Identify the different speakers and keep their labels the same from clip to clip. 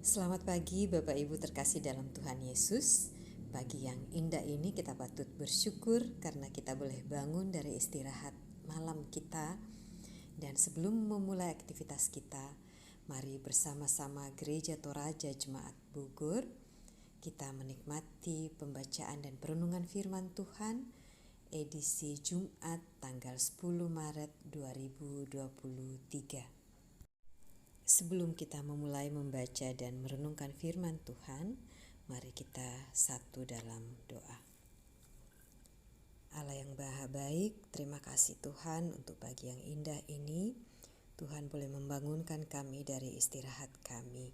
Speaker 1: Selamat pagi Bapak Ibu terkasih dalam Tuhan Yesus. Pagi yang indah ini kita patut bersyukur karena kita boleh bangun dari istirahat malam kita. Dan sebelum memulai aktivitas kita, mari bersama-sama Gereja Toraja Jemaat Bogor kita menikmati pembacaan dan perenungan firman Tuhan edisi Jumat tanggal 10 Maret 2023. Sebelum kita memulai membaca dan merenungkan firman Tuhan, mari kita satu dalam doa. Allah yang Maha Baik, terima kasih Tuhan untuk pagi yang indah ini. Tuhan boleh membangunkan kami dari istirahat kami.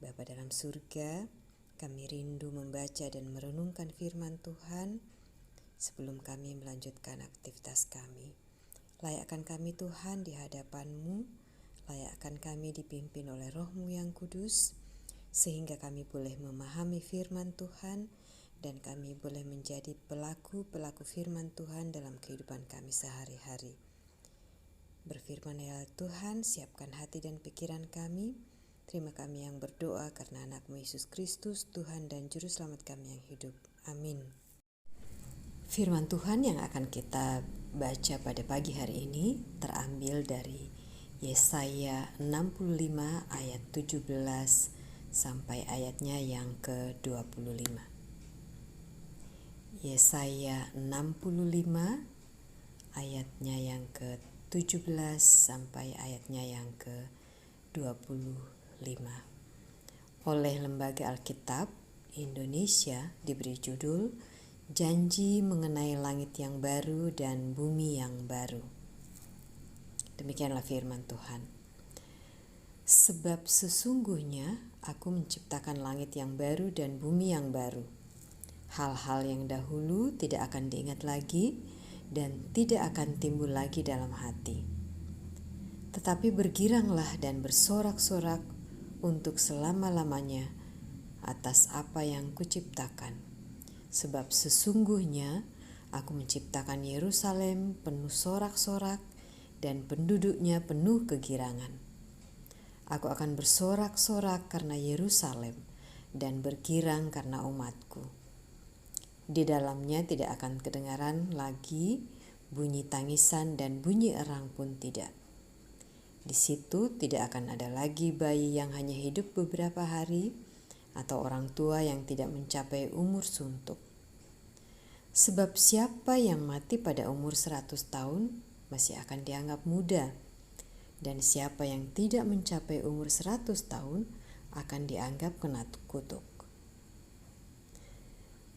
Speaker 1: Bapa dalam surga, kami rindu membaca dan merenungkan firman Tuhan sebelum kami melanjutkan aktivitas kami. Layakkan kami Tuhan di hadapan-Mu. Layakkan kami dipimpin oleh Roh-Mu yang kudus, sehingga kami boleh memahami firman Tuhan dan kami boleh menjadi pelaku-pelaku firman Tuhan dalam kehidupan kami sehari-hari. Berfirman ya Tuhan, siapkan hati dan pikiran kami. Terima kami yang berdoa karena anak-Mu Yesus Kristus, Tuhan dan Juru Selamat kami yang hidup. Amin. Firman Tuhan yang akan kita baca pada pagi hari ini terambil dari Yesaya 65 ayat 17 sampai ayatnya yang ke-25. Yesaya 65 ayatnya yang ke-17 sampai ayatnya yang ke-25. Oleh Lembaga Alkitab Indonesia diberi judul Janji Mengenai Langit yang Baru dan Bumi yang Baru. Demikianlah firman Tuhan. Sebab sesungguhnya aku menciptakan langit yang baru dan bumi yang baru. Hal-hal yang dahulu tidak akan diingat lagi dan tidak akan timbul lagi dalam hati. Tetapi bergiranglah dan bersorak-sorak untuk selama-lamanya atas apa yang kuciptakan. Sebab sesungguhnya aku menciptakan Yerusalem penuh sorak-sorak dan penduduknya penuh kegirangan. Aku akan bersorak-sorak karena Yerusalem dan bergirang karena umatku. Di dalamnya tidak akan kedengaran lagi bunyi tangisan dan bunyi erang pun tidak. Di situ tidak akan ada lagi bayi yang hanya hidup beberapa hari atau orang tua yang tidak mencapai umur suntuk. Sebab siapa yang mati pada umur 100 tahun masih akan dianggap muda, dan siapa yang tidak mencapai umur 100 tahun akan dianggap kena kutuk.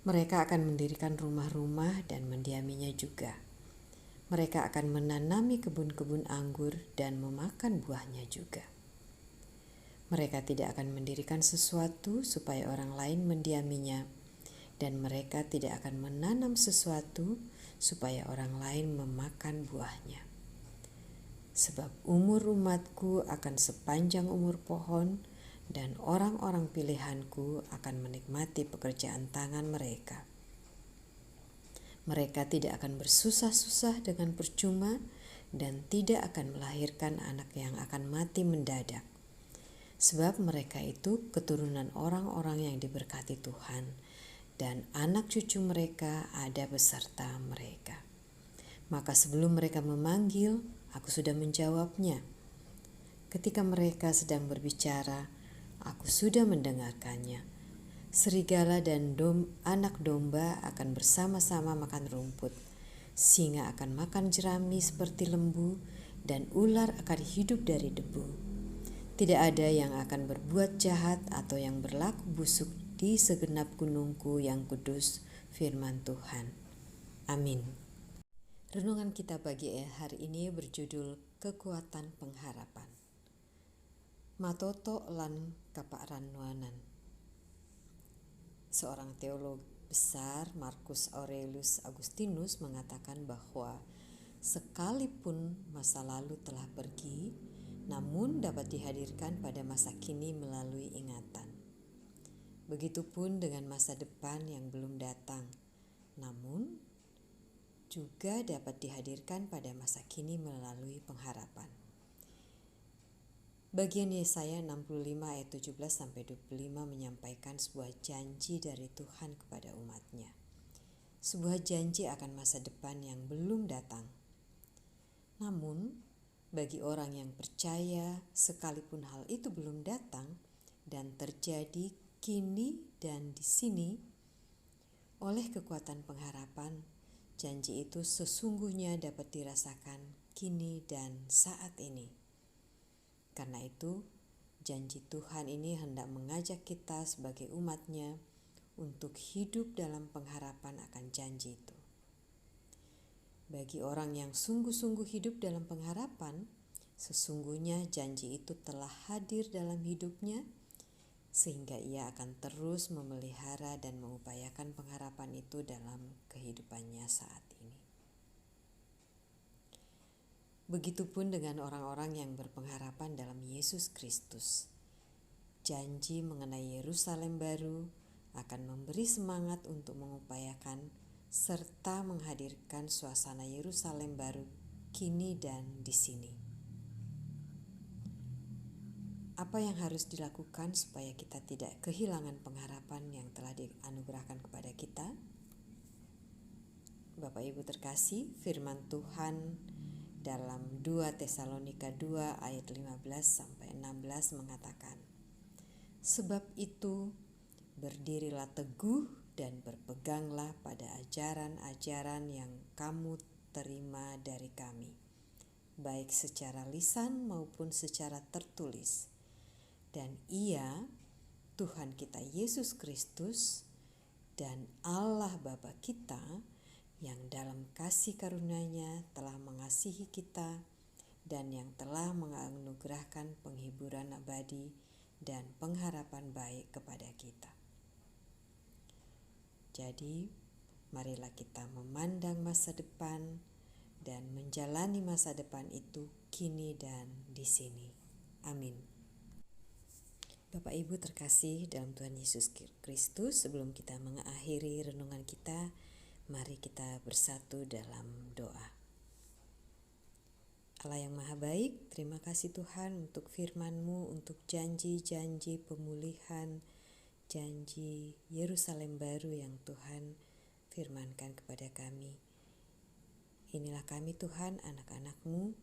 Speaker 1: Mereka akan mendirikan rumah-rumah dan mendiaminya juga. Mereka akan menanami kebun-kebun anggur dan memakan buahnya juga. Mereka tidak akan mendirikan sesuatu supaya orang lain mendiaminya, dan mereka tidak akan menanam sesuatu supaya orang lain memakan buahnya. Sebab umur umatku akan sepanjang umur pohon, dan orang-orang pilihanku akan menikmati pekerjaan tangan mereka. Mereka tidak akan bersusah-susah dengan percuma dan tidak akan melahirkan anak yang akan mati mendadak. Sebab mereka itu keturunan orang-orang yang diberkati Tuhan, dan anak cucu mereka ada beserta mereka. Maka sebelum mereka memanggil, aku sudah menjawabnya. Ketika mereka sedang berbicara, aku sudah mendengarkannya. Serigala dan anak domba akan bersama-sama makan rumput. Singa akan makan jerami seperti lembu, dan ular akan hidup dari debu. Tidak ada yang akan berbuat jahat atau yang berlaku busuk di segenap gunungku yang kudus, firman Tuhan. Amin. Renungan kita pagi hari ini berjudul Kekuatan Pengharapan. Matoto lan kaparan nuanan. Seorang teolog besar, Marcus Aurelius Agustinus, mengatakan bahwa sekalipun masa lalu telah pergi, namun dapat dihadirkan pada masa kini melalui ingatan. Begitupun dengan masa depan yang belum datang, namun juga dapat dihadirkan pada masa kini melalui pengharapan. Bagian Yesaya 65 ayat 17-25 menyampaikan sebuah janji dari Tuhan kepada umatnya. Sebuah janji akan masa depan yang belum datang. Namun, bagi orang yang percaya, sekalipun hal itu belum datang dan terjadi kini dan di sini, oleh kekuatan pengharapan, janji itu sesungguhnya dapat dirasakan kini dan saat ini. Karena itu, janji Tuhan ini hendak mengajak kita sebagai umat-Nya untuk hidup dalam pengharapan akan janji itu. Bagi orang yang sungguh-sungguh hidup dalam pengharapan, sesungguhnya janji itu telah hadir dalam hidupnya, sehingga ia akan terus memelihara dan mengupayakan pengharapan itu dalam kehidupannya saat ini. Begitupun dengan orang-orang yang berpengharapan dalam Yesus Kristus. Janji mengenai Yerusalem baru akan memberi semangat untuk mengupayakan serta menghadirkan suasana Yerusalem baru kini dan di sini. Apa yang harus dilakukan supaya kita tidak kehilangan pengharapan yang telah dianugerahkan kepada kita? Bapak Ibu terkasih, firman Tuhan dalam 2 Tesalonika 2 ayat 15-16 mengatakan, "Sebab itu, berdirilah teguh dan berpeganglah pada ajaran-ajaran yang kamu terima dari kami, baik secara lisan maupun secara tertulis. Dan Ia, Tuhan kita Yesus Kristus, dan Allah Bapa kita, yang dalam kasih karunia-Nya telah mengasihi kita dan yang telah menganugerahkan penghiburan abadi dan pengharapan baik kepada kita." Jadi, marilah kita memandang masa depan dan menjalani masa depan itu kini dan di sini. Amin. Bapak Ibu terkasih dalam Tuhan Yesus Kristus, sebelum kita mengakhiri renungan kita, mari kita bersatu dalam doa. Allah yang Maha Baik, terima kasih Tuhan untuk firman-Mu, untuk janji-janji pemulihan, janji Yerusalem baru yang Tuhan firmankan kepada kami. Inilah kami Tuhan, anak-anak-Mu,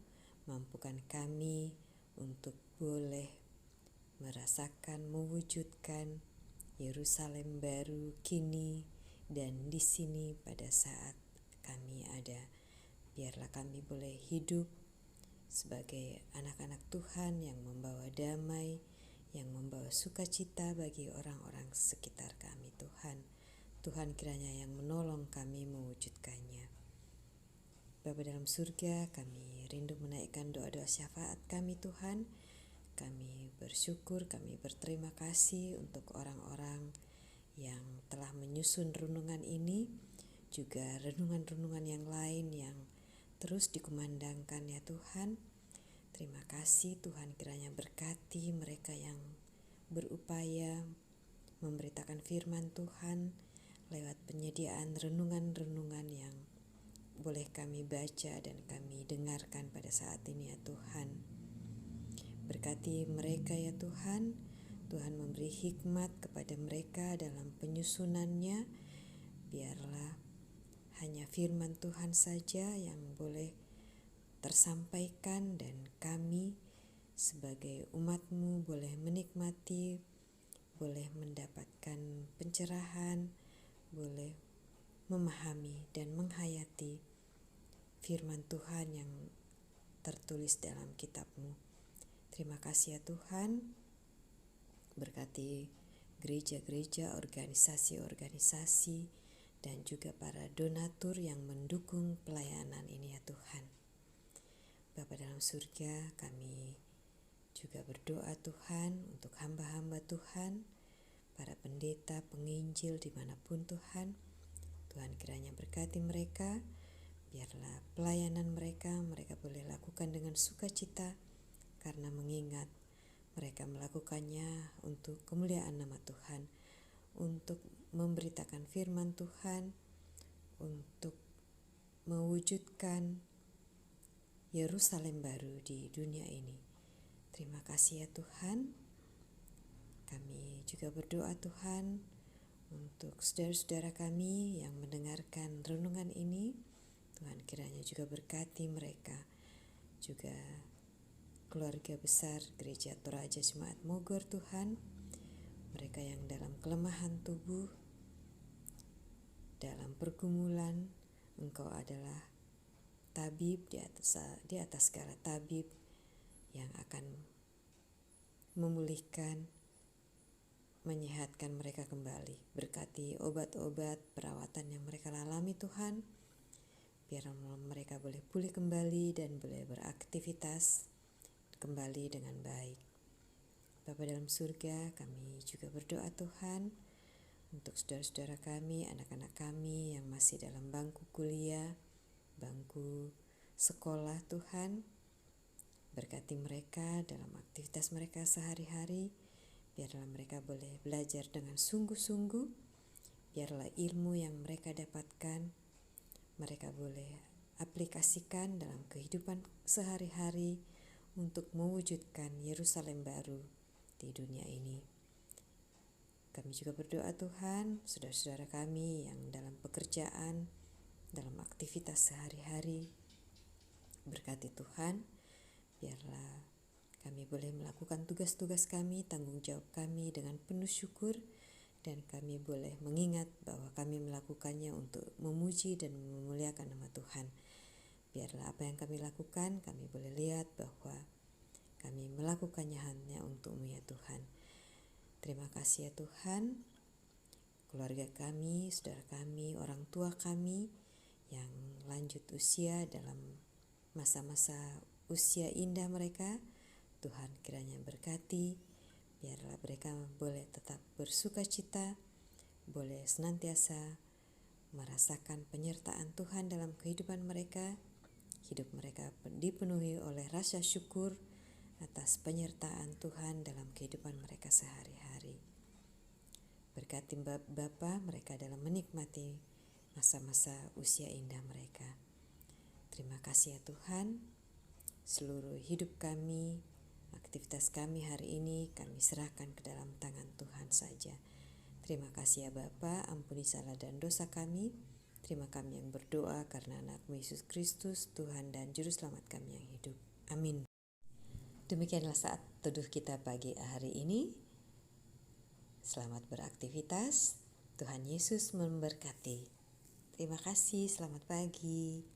Speaker 1: mampukan kami untuk boleh merasakan, mewujudkan Yerusalem baru kini dan di sini pada saat kami ada. Biarlah kami boleh hidup sebagai anak-anak Tuhan yang membawa damai, yang membawa sukacita bagi orang-orang sekitar kami Tuhan. Tuhan kiranya yang menolong kami mewujudkannya. Bapa dalam surga, kami rindu menaikkan doa-doa syafaat kami Tuhan. Kami bersyukur, kami berterima kasih untuk orang-orang yang telah menyusun renungan ini, juga renungan-renungan yang lain yang terus dikumandangkan ya Tuhan. Terima kasih Tuhan, kiranya berkati mereka yang berupaya memberitakan firman Tuhan lewat penyediaan renungan-renungan yang boleh kami baca dan kami dengarkan pada saat ini ya Tuhan. Berkati mereka ya Tuhan, Tuhan memberi hikmat kepada mereka dalam penyusunannya. Biarlah hanya firman Tuhan saja yang boleh tersampaikan dan kami sebagai umat-Mu boleh menikmati, boleh mendapatkan pencerahan, boleh memahami dan menghayati firman Tuhan yang tertulis dalam kitab-Mu. Terima kasih ya Tuhan, berkati gereja-gereja, organisasi-organisasi, dan juga para donatur yang mendukung pelayanan ini ya Tuhan. Bapa dalam surga, kami juga berdoa Tuhan untuk hamba-hamba Tuhan, para pendeta, penginjil dimanapun Tuhan. Tuhan kiranya berkati mereka, biarlah pelayanan mereka boleh lakukan dengan sukacita, karena mengingat mereka melakukannya untuk kemuliaan nama Tuhan, untuk memberitakan firman Tuhan, untuk mewujudkan Yerusalem baru di dunia ini. Terima kasih ya Tuhan. Kami juga berdoa Tuhan untuk saudara-saudara kami yang mendengarkan renungan ini. Tuhan kiranya juga berkati mereka, juga keluarga besar Gereja Toraja Jemaat Mogor Tuhan, mereka yang dalam kelemahan tubuh, dalam pergumulan, Engkau adalah tabib di atas segala tabib yang akan memulihkan, menyehatkan mereka kembali. Berkati obat-obat perawatan yang mereka alami Tuhan, biar mereka boleh pulih kembali dan boleh beraktivitas kembali dengan baik. Bapa dalam surga, kami juga berdoa Tuhan untuk saudara-saudara kami, anak-anak kami yang masih dalam bangku kuliah, bangku sekolah Tuhan. Berkati mereka dalam aktivitas mereka sehari-hari, biarlah mereka boleh belajar dengan sungguh-sungguh, biarlah ilmu yang mereka dapatkan, mereka boleh aplikasikan dalam kehidupan sehari-hari untuk mewujudkan Yerusalem baru di dunia ini. Kami juga berdoa Tuhan, saudara-saudara kami yang dalam pekerjaan, dalam aktivitas sehari-hari, berkati Tuhan, biarlah kami boleh melakukan tugas-tugas kami, tanggung jawab kami dengan penuh syukur, dan kami boleh mengingat bahwa kami melakukannya untuk memuji dan memuliakan nama Tuhan. Biarlah apa yang kami lakukan, kami boleh lihat bahwa kami melakukannya hanya untuk-Mu ya Tuhan. Terima kasih ya Tuhan, keluarga kami, saudara kami, orang tua kami yang lanjut usia dalam masa-masa usia indah mereka, Tuhan kiranya berkati, biarlah mereka boleh tetap bersuka cita, boleh senantiasa merasakan penyertaan Tuhan dalam kehidupan mereka, hidup mereka dipenuhi oleh rasa syukur atas penyertaan Tuhan dalam kehidupan mereka sehari-hari. Berkati Bapa mereka dalam menikmati masa-masa usia indah mereka. Terima kasih ya Tuhan, seluruh hidup kami, aktivitas kami hari ini kami serahkan ke dalam tangan Tuhan saja. Terima kasih ya Bapa, ampuni salah dan dosa kami. Terima kami yang berdoa karena anak-Mu Yesus Kristus, Tuhan dan Juru Selamat kami yang hidup. Amin. Demikianlah saat teduh kita pagi hari ini. Selamat beraktivitas. Tuhan Yesus memberkati. Terima kasih, selamat pagi.